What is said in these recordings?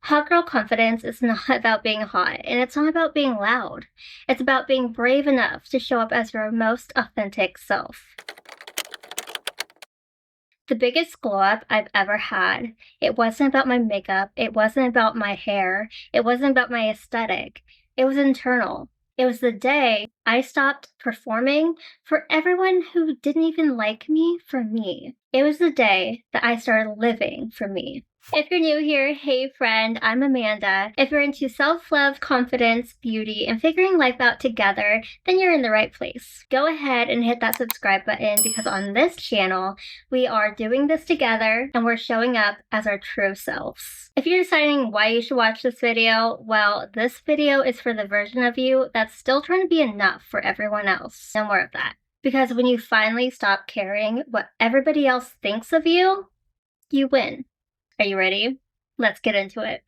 Hot girl confidence is not about being hot, and it's not about being loud. It's about being brave enough to show up as your most authentic self. The biggest glow up I've ever had, it wasn't about my makeup, it wasn't about my hair, it wasn't about my aesthetic. It was internal. It was the day I stopped performing for everyone who didn't even like me for me. It was the day that I started living for me. If you're new here, hey friend, I'm Amanda. If you're into self-love, confidence, beauty, and figuring life out together, then you're in the right place. Go ahead and hit that subscribe button because on this channel, we are doing this together and we're showing up as our true selves. If you're deciding why you should watch this video, well, this video is for the version of you that's still trying to be enough for everyone else. No more of that. Because when you finally stop caring what everybody else thinks of you, you win. Are you ready? Let's get into it.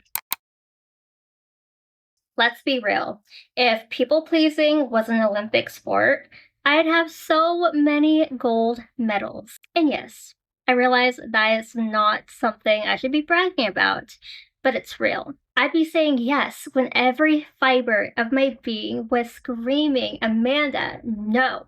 Let's be real. If people-pleasing was an Olympic sport, I'd have so many gold medals. And yes, I realize that is not something I should be bragging about, but it's real. I'd be saying yes when every fiber of my being was screaming, Amanda, no.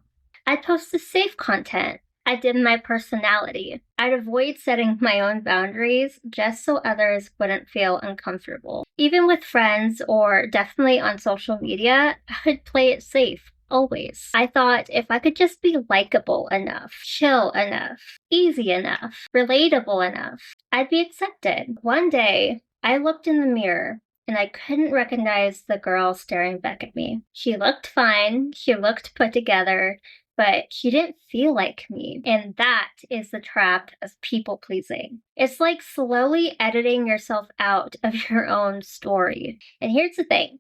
I'd post the safe content. I did my personality. I'd avoid setting my own boundaries just so others wouldn't feel uncomfortable. Even with friends or definitely on social media, I would play it safe, always. I thought if I could just be likable enough, chill enough, easy enough, relatable enough, I'd be accepted. One day, I looked in the mirror and I couldn't recognize the girl staring back at me. She looked fine, she looked put together, but she didn't feel like me. And that is the trap of people-pleasing. It's like slowly editing yourself out of your own story. And here's the thing.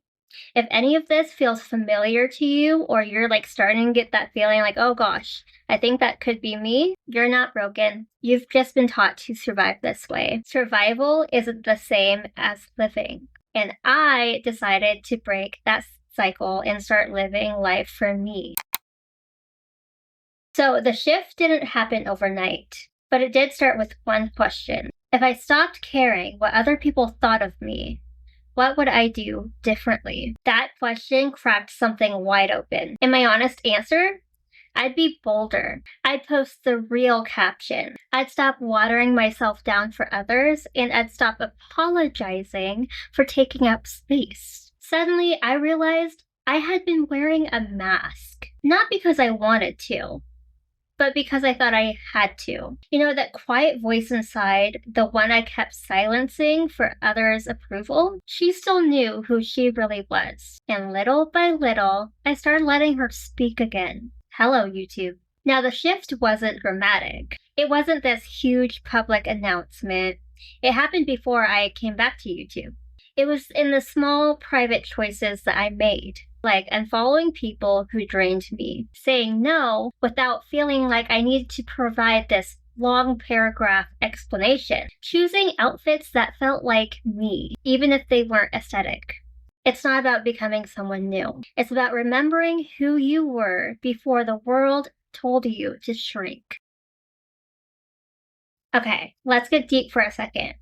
If any of this feels familiar to you, or you're like starting to get that feeling like, oh gosh, I think that could be me, you're not broken. You've just been taught to survive this way. Survival isn't the same as living. And I decided to break that cycle and start living life for me. So the shift didn't happen overnight, but it did start with one question. If I stopped caring what other people thought of me, what would I do differently? That question cracked something wide open. And my honest answer? I'd be bolder. I'd post the real caption. I'd stop watering myself down for others, and I'd stop apologizing for taking up space. Suddenly, I realized I had been wearing a mask. Not because I wanted to, but because I thought I had to. You know, that quiet voice inside, the one I kept silencing for others' approval, she still knew who she really was. And little by little, I started letting her speak again. Hello, YouTube. Now, the shift wasn't dramatic. It wasn't this huge public announcement. It happened before I came back to YouTube. It was in the small private choices that I made, like unfollowing people who drained me, saying no without feeling like I needed to provide this long paragraph explanation, choosing outfits that felt like me, even if they weren't aesthetic. It's not about becoming someone new. It's about remembering who you were before the world told you to shrink. Okay, let's get deep for a second.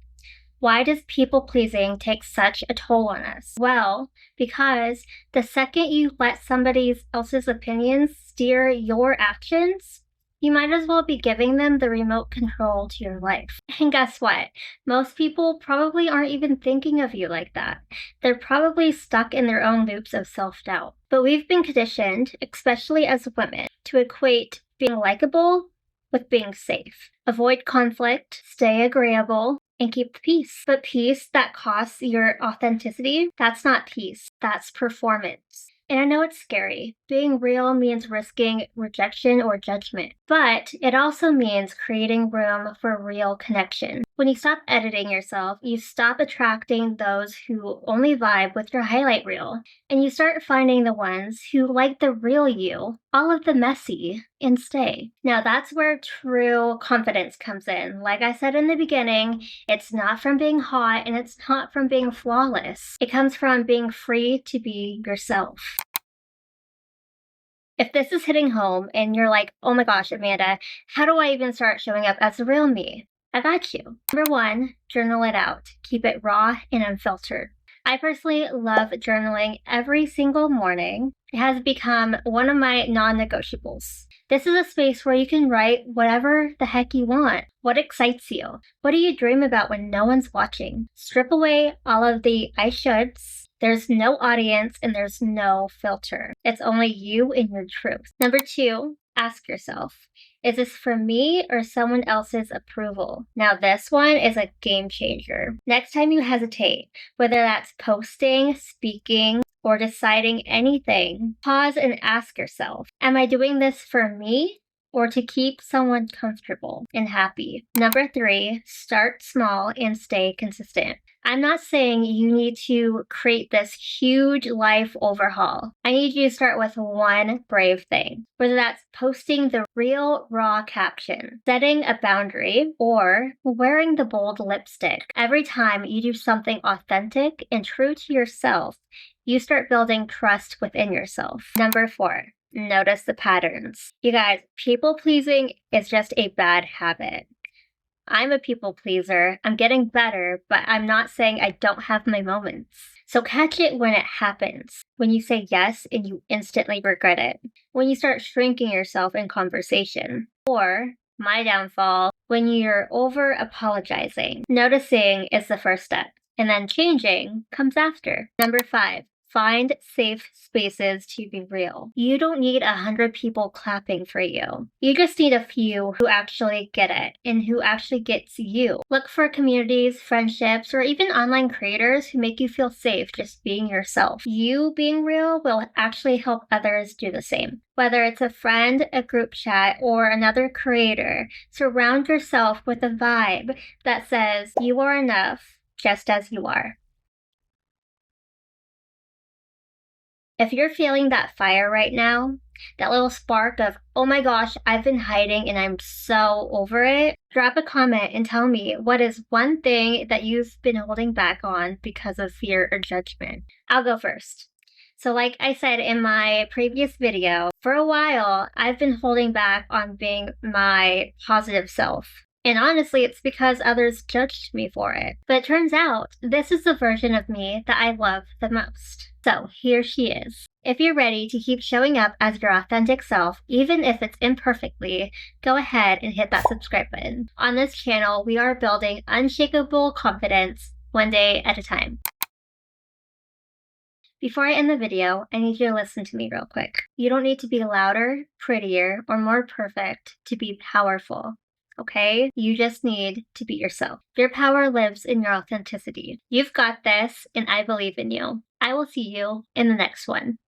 Why does people-pleasing take such a toll on us? Well, because the second you let somebody else's opinions steer your actions, you might as well be giving them the remote control to your life. And guess what? Most people probably aren't even thinking of you like that. They're probably stuck in their own loops of self-doubt. But we've been conditioned, especially as women, to equate being likable with being safe. Avoid conflict, stay agreeable, and keep the peace. But peace that costs your authenticity, that's not peace, that's performance. And I know it's scary. Being real means risking rejection or judgment, but it also means creating room for real connection. When you stop editing yourself, you stop attracting those who only vibe with your highlight reel, and you start finding the ones who like the real you, all of the messy, and stay. Now that's where true confidence comes in. Like I said in the beginning, it's not from being hot and it's not from being flawless. It comes from being free to be yourself. If this is hitting home and you're like, oh my gosh, Amanda, how do I even start showing up as the real me? I got you. Number 1, journal it out. Keep it raw and unfiltered. I personally love journaling every single morning. It has become one of my non-negotiables. This is a space where you can write whatever the heck you want. What excites you? What do you dream about when no one's watching? Strip away all of the I shoulds. There's no audience and there's no filter. It's only you and your truth. Number 2, ask yourself, is this for me or someone else's approval? Now, this one is a game changer. Next time you hesitate, whether that's posting, speaking, or deciding anything, pause and ask yourself, am I doing this for me or to keep someone comfortable and happy? Number 3, start small and stay consistent. I'm not saying you need to create this huge life overhaul. I need you to start with one brave thing, whether that's posting the real raw caption, setting a boundary, or wearing the bold lipstick. Every time you do something authentic and true to yourself, you start building trust within yourself. Number 4, notice the patterns. You guys, people pleasing is just a bad habit. I'm a people pleaser. I'm getting better, but I'm not saying I don't have my moments. So catch it when it happens. When you say yes and you instantly regret it. When you start shrinking yourself in conversation. Or, my downfall, when you're over apologizing. Noticing is the first step, and then changing comes after. Number 5, find safe spaces to be real. You don't need 100 people clapping for you. You just need a few who actually get it and who actually gets you. Look for communities, friendships, or even online creators who make you feel safe just being yourself. You being real will actually help others do the same. Whether it's a friend, a group chat, or another creator, surround yourself with a vibe that says you are enough just as you are. If you're feeling that fire right now, that little spark of, oh my gosh, I've been hiding and I'm so over it, drop a comment and tell me what is one thing that you've been holding back on because of fear or judgment. I'll go first. So like I said in my previous video, for a while, I've been holding back on being my positive self. And honestly, it's because others judged me for it. But it turns out, this is the version of me that I love the most. So here she is. If you're ready to keep showing up as your authentic self, even if it's imperfectly, go ahead and hit that subscribe button. On this channel, we are building unshakable confidence one day at a time. Before I end the video, I need you to listen to me real quick. You don't need to be louder, prettier, or more perfect to be powerful. Okay? You just need to be yourself. Your power lives in your authenticity. You've got this, and I believe in you. I will see you in the next one.